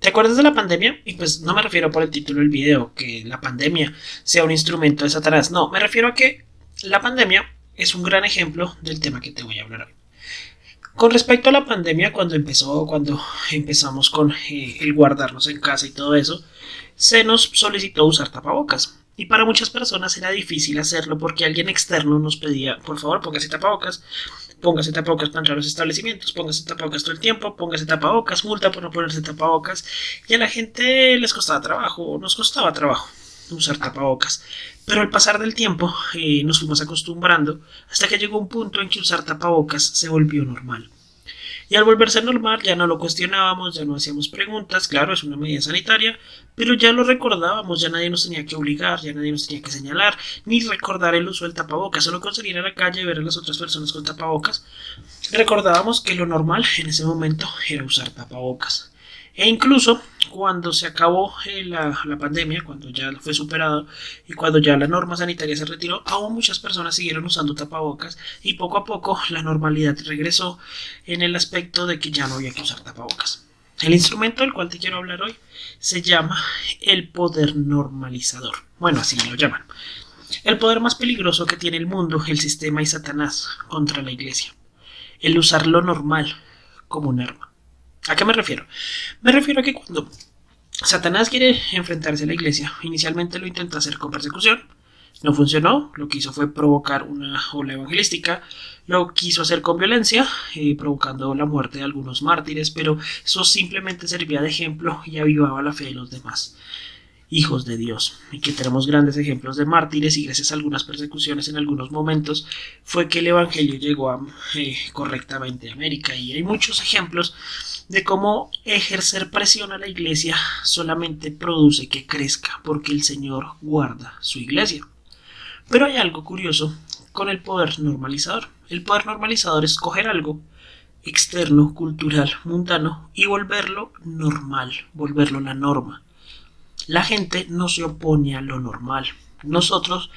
¿Te acuerdas de la pandemia? Y pues no me refiero por el título del video, que la pandemia sea un instrumento de Satanás. No, me refiero a que la pandemia es un gran ejemplo del tema que te voy a hablar hoy. Con respecto a la pandemia, cuando empezamos con el guardarnos en casa y todo eso, se nos solicitó usar tapabocas. Y para muchas personas era difícil hacerlo porque alguien externo nos pedía, por favor, póngase tapabocas para entrar a los establecimientos, póngase tapabocas todo el tiempo, póngase tapabocas, multa por no ponerse tapabocas. Y a la gente les costaba trabajo, nos costaba trabajo usar tapabocas. Pero al pasar del tiempo nos fuimos acostumbrando hasta que llegó un punto en que usar tapabocas se volvió normal. Y al volverse normal ya no lo cuestionábamos, ya no hacíamos preguntas, claro, es una medida sanitaria, pero ya lo recordábamos, ya nadie nos tenía que obligar, ya nadie nos tenía que señalar, ni recordar el uso del tapabocas, solo con salir a la calle y ver a las otras personas con tapabocas, recordábamos que lo normal en ese momento era usar tapabocas. E incluso cuando se acabó la pandemia, cuando ya fue superado y cuando ya la norma sanitaria se retiró, aún muchas personas siguieron usando tapabocas y poco a poco la normalidad regresó en el aspecto de que ya no había que usar tapabocas. El instrumento del cual te quiero hablar hoy se llama el poder normalizador. Bueno, así lo llaman. El poder más peligroso que tiene el mundo, el sistema y Satanás contra la iglesia. El usar lo normal como un arma. ¿A qué me refiero? Me refiero a que cuando Satanás quiere enfrentarse a la iglesia, inicialmente lo intentó hacer con persecución, no funcionó, lo que hizo fue provocar una ola evangelística, lo quiso hacer con violencia, provocando la muerte de algunos mártires, pero eso simplemente servía de ejemplo y avivaba la fe de los demás hijos de Dios, y que tenemos grandes ejemplos de mártires y gracias a algunas persecuciones en algunos momentos fue que el evangelio llegó correctamente a América, y hay muchos ejemplos de cómo ejercer presión a la iglesia solamente produce que crezca porque el Señor guarda su iglesia. Pero hay algo curioso con el poder normalizador. El poder normalizador es coger algo externo, cultural, mundano y volverlo normal, volverlo la norma. La gente no se opone a lo normal. Nosotros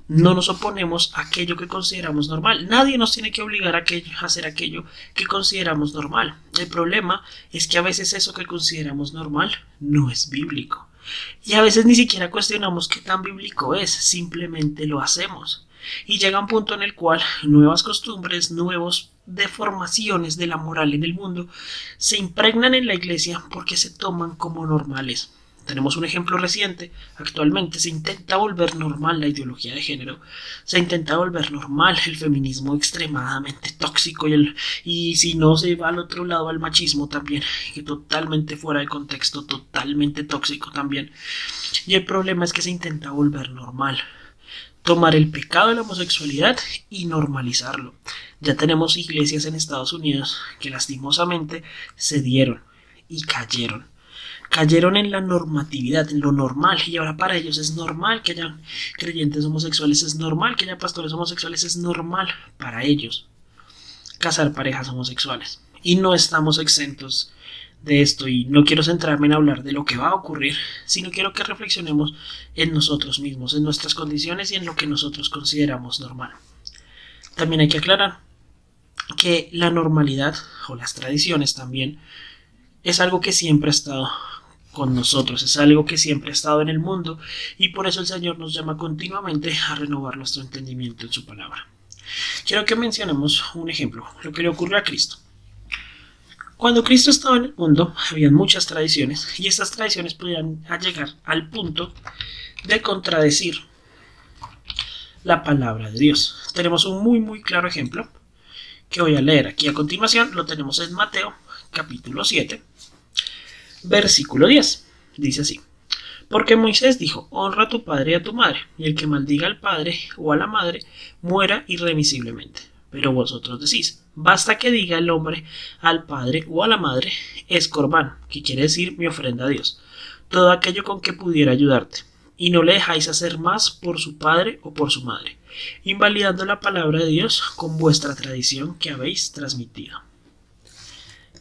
no nos oponemos a aquello que consideramos normal. Nadie nos tiene que obligar a hacer aquello que consideramos normal. El problema es que a veces eso que consideramos normal no es bíblico. Y a veces ni siquiera cuestionamos qué tan bíblico es, simplemente lo hacemos. Y llega un punto en el cual nuevas costumbres, nuevas deformaciones de la moral en el mundo se impregnan en la iglesia porque se toman como normales. Tenemos un ejemplo reciente. Actualmente se intenta volver normal la ideología de género, se intenta volver normal el feminismo extremadamente tóxico y si no se va al otro lado al machismo también, que totalmente fuera de contexto, totalmente tóxico también. Y el problema es que se intenta volver normal, tomar el pecado de la homosexualidad y normalizarlo. Ya tenemos iglesias en Estados Unidos que lastimosamente se dieron y cayeron en la normatividad, en lo normal, y ahora para ellos es normal que haya creyentes homosexuales, es normal que haya pastores homosexuales, es normal para ellos casar parejas homosexuales. Y no estamos exentos de esto, y no quiero centrarme en hablar de lo que va a ocurrir, sino quiero que reflexionemos en nosotros mismos, en nuestras condiciones y en lo que nosotros consideramos normal. También hay que aclarar que la normalidad, o las tradiciones también, es algo que siempre ha estado con nosotros, es algo que siempre ha estado en el mundo, y por eso el Señor nos llama continuamente a renovar nuestro entendimiento en su palabra. Quiero que mencionemos un ejemplo, lo que le ocurrió a Cristo. Cuando Cristo estaba en el mundo, había muchas tradiciones, y estas tradiciones podían llegar al punto de contradecir la palabra de Dios. Tenemos un muy claro ejemplo que voy a leer aquí a continuación. Lo tenemos en Mateo capítulo 7, versículo 10. Dice así: porque Moisés dijo: honra a tu padre y a tu madre, y el que maldiga al padre o a la madre muera irremisiblemente. Pero vosotros decís: basta que diga el hombre al padre o a la madre, es corbán, que quiere decir mi ofrenda a Dios, todo aquello con que pudiera ayudarte, y no le dejáis hacer más por su padre o por su madre, invalidando la palabra de Dios con vuestra tradición que habéis transmitido.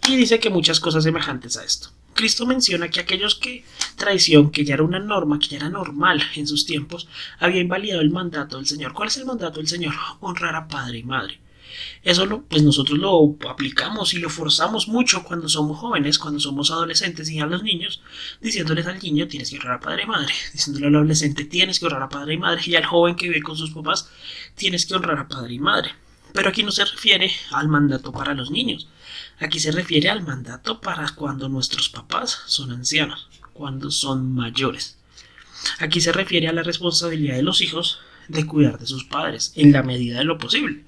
Y dice que muchas cosas semejantes a esto. Cristo menciona que aquellos que tradición, que ya era una norma, que ya era normal en sus tiempos, había invalidado el mandato del Señor. ¿Cuál es el mandato del Señor? Honrar a padre y madre. Pues nosotros lo aplicamos y lo forzamos mucho cuando somos jóvenes, cuando somos adolescentes, y a los niños, diciéndoles al niño tienes que honrar a padre y madre, diciéndole al adolescente tienes que honrar a padre y madre, y al joven que vive con sus papás tienes que honrar a padre y madre. Pero aquí no se refiere al mandato para los niños, aquí se refiere al mandato para cuando nuestros papás son ancianos, cuando son mayores. Aquí se refiere a la responsabilidad de los hijos de cuidar de sus padres en la medida de lo posible.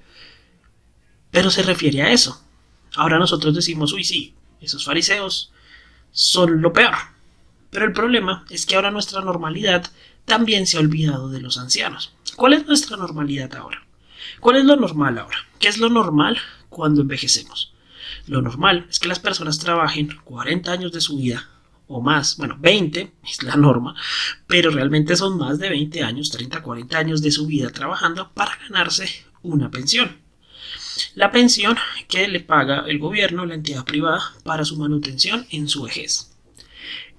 Pero se refiere a eso. Ahora nosotros decimos, uy, sí, esos fariseos son lo peor. Pero el problema es que ahora nuestra normalidad también se ha olvidado de los ancianos. ¿Cuál es nuestra normalidad ahora? ¿Cuál es lo normal ahora? ¿Qué es lo normal cuando envejecemos? Lo normal es que las personas trabajen 40 años de su vida o más, bueno, 20 es la norma, pero realmente son más de 20 años, 30, 40 años de su vida trabajando para ganarse una pensión. La pensión que le paga el gobierno, la entidad privada, para su manutención en su vejez.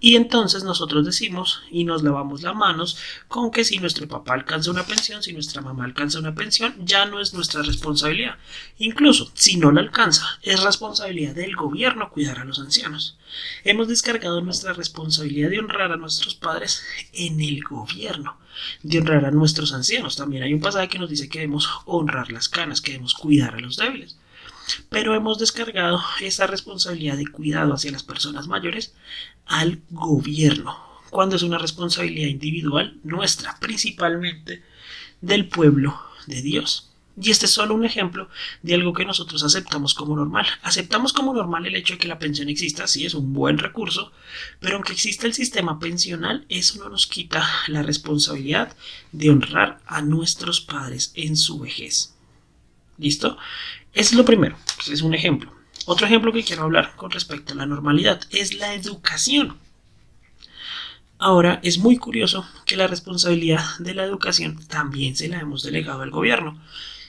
Y entonces nosotros decimos y nos lavamos las manos con que si nuestro papá alcanza una pensión, si nuestra mamá alcanza una pensión, ya no es nuestra responsabilidad. Incluso si no la alcanza, es responsabilidad del gobierno cuidar a los ancianos. Hemos descargado nuestra responsabilidad de honrar a nuestros padres en el gobierno, de honrar a nuestros ancianos. También hay un pasaje que nos dice que debemos honrar las canas, que debemos cuidar a los débiles. Pero hemos descargado esa responsabilidad de cuidado hacia las personas mayores al gobierno, cuando es una responsabilidad individual nuestra, principalmente del pueblo de Dios. Y este es solo un ejemplo de algo que nosotros aceptamos como normal. Aceptamos como normal el hecho de que la pensión exista, sí es un buen recurso, pero aunque exista el sistema pensional, eso no nos quita la responsabilidad de honrar a nuestros padres en su vejez. ¿Listo? Eso es lo primero, pues es un ejemplo. Otro ejemplo que quiero hablar con respecto a la normalidad es la educación. Ahora, es muy curioso que la responsabilidad de la educación también se la hemos delegado al gobierno.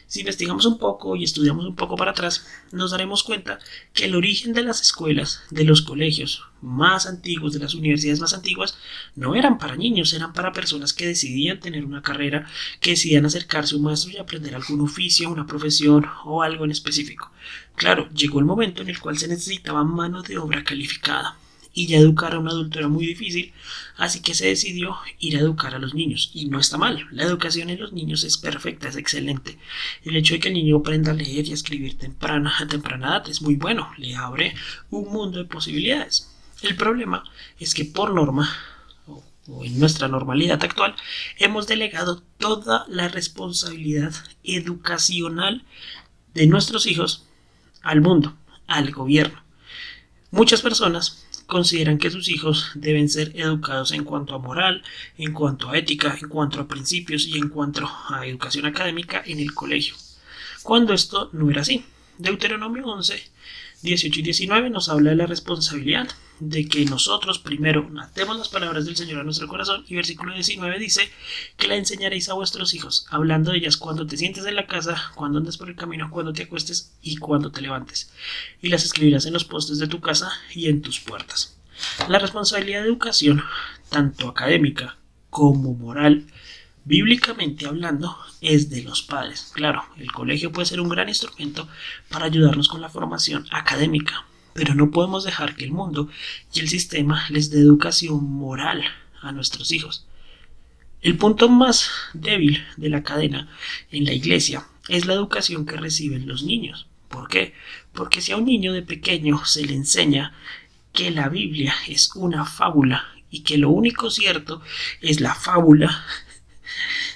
Si investigamos un poco y estudiamos un poco para atrás, nos daremos cuenta que el origen de las escuelas, de los colegios más antiguos, de las universidades más antiguas, no eran para niños, eran para personas que decidían tener una carrera, que decidían acercarse a un maestro y aprender algún oficio, una profesión o algo en específico. Claro, llegó el momento en el cual se necesitaba mano de obra calificada. Y ya educar a un adulto era muy difícil, así que se decidió ir a educar a los niños. Y no está mal, la educación en los niños es perfecta, es excelente. El hecho de que el niño aprenda a leer y a escribir a temprana edad es muy bueno, le abre un mundo de posibilidades. El problema es que por norma, o en nuestra normalidad actual, hemos delegado toda la responsabilidad educacional de nuestros hijos al mundo, al gobierno. Muchas personas consideran que sus hijos deben ser educados en cuanto a moral, en cuanto a ética, en cuanto a principios y en cuanto a educación académica en el colegio, cuando esto no era así. Deuteronomio 11, 18 y 19 nos habla de la responsabilidad de que nosotros primero atemos las palabras del Señor a nuestro corazón, y versículo 19 dice que la enseñaréis a vuestros hijos, hablando de ellas cuando te sientes en la casa, cuando andes por el camino, cuando te acuestes y cuando te levantes, y las escribirás en los postes de tu casa y en tus puertas. La responsabilidad de educación, tanto académica como moral, bíblicamente hablando, es de los padres. Claro, el colegio puede ser un gran instrumento para ayudarnos con la formación académica, pero no podemos dejar que el mundo y el sistema les dé educación moral a nuestros hijos. El punto más débil de la cadena en la iglesia es la educación que reciben los niños. ¿Por qué? Porque si a un niño de pequeño se le enseña que la Biblia es una fábula y que lo único cierto es la fábula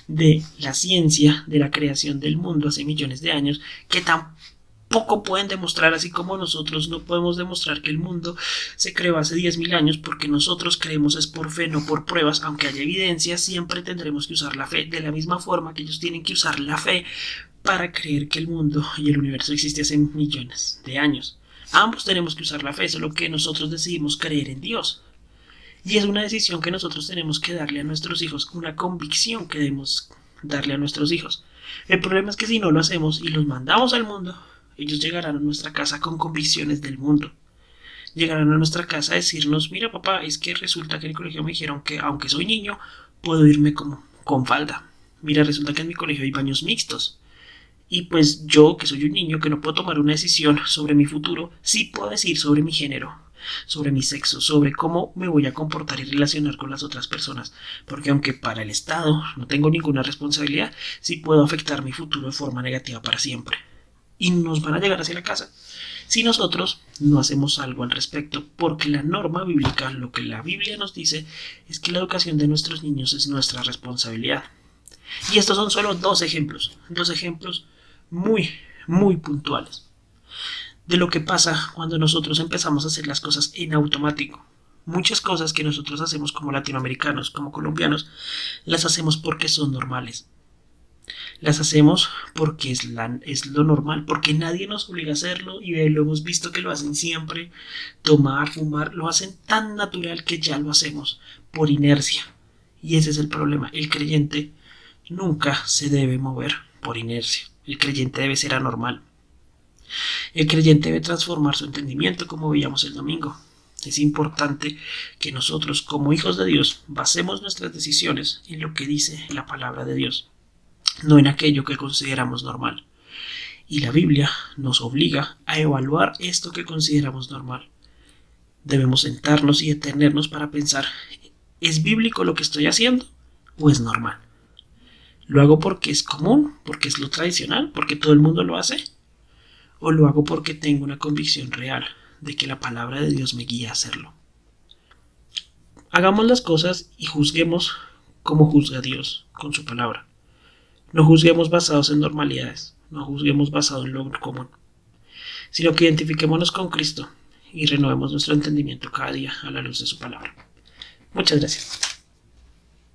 de la ciencia, de la creación del mundo hace millones de años, que tampoco pueden demostrar, así como nosotros no podemos demostrar que el mundo se creó hace 10.000 años, porque nosotros creemos es por fe, no por pruebas. Aunque haya evidencia, siempre tendremos que usar la fe, de la misma forma que ellos tienen que usar la fe para creer que el mundo y el universo existe hace millones de años. Ambos tenemos que usar la fe, solo que nosotros decidimos creer en Dios. Y es una decisión que nosotros tenemos que darle a nuestros hijos, una convicción que debemos darle a nuestros hijos. El problema es que si no lo hacemos y los mandamos al mundo, ellos llegarán a nuestra casa con convicciones del mundo. Llegarán a nuestra casa a decirnos, mira papá, es que resulta que en el colegio me dijeron que aunque soy niño, puedo irme con falda. Mira, resulta que en mi colegio hay baños mixtos. Y pues yo, que soy un niño que no puedo tomar una decisión sobre mi futuro, sí puedo decir sobre mi género, sobre mi sexo, sobre cómo me voy a comportar y relacionar con las otras personas. Porque aunque para el Estado no tengo ninguna responsabilidad, sí puedo afectar mi futuro de forma negativa para siempre. Y nos van a llegar hacia la casa si nosotros no hacemos algo al respecto, porque la norma bíblica, lo que la Biblia nos dice, es que la educación de nuestros niños es nuestra responsabilidad. Y estos son solo dos ejemplos muy, muy puntuales de lo que pasa cuando nosotros empezamos a hacer las cosas en automático. Muchas cosas que nosotros hacemos como latinoamericanos, como colombianos, las hacemos porque son normales. Las hacemos porque es lo normal, porque nadie nos obliga a hacerlo y lo hemos visto que lo hacen siempre. Tomar, fumar, lo hacen tan natural que ya lo hacemos por inercia. Y ese es el problema. El creyente nunca se debe mover por inercia. El creyente debe ser anormal. El creyente debe transformar su entendimiento, como veíamos el domingo. Es importante que nosotros, como hijos de Dios, basemos nuestras decisiones en lo que dice la palabra de Dios, no en aquello que consideramos normal. Y la Biblia nos obliga a evaluar esto que consideramos normal. Debemos sentarnos y detenernos para pensar, ¿es bíblico lo que estoy haciendo o es normal? ¿Lo hago porque es común, porque es lo tradicional, porque todo el mundo lo hace? ¿O lo hago porque tengo una convicción real de que la palabra de Dios me guía a hacerlo? Hagamos las cosas y juzguemos como juzga Dios con su palabra. No juzguemos basados en normalidades, no juzguemos basado en lo común, sino que identifiquémonos con Cristo y renovemos nuestro entendimiento cada día a la luz de su palabra. Muchas gracias.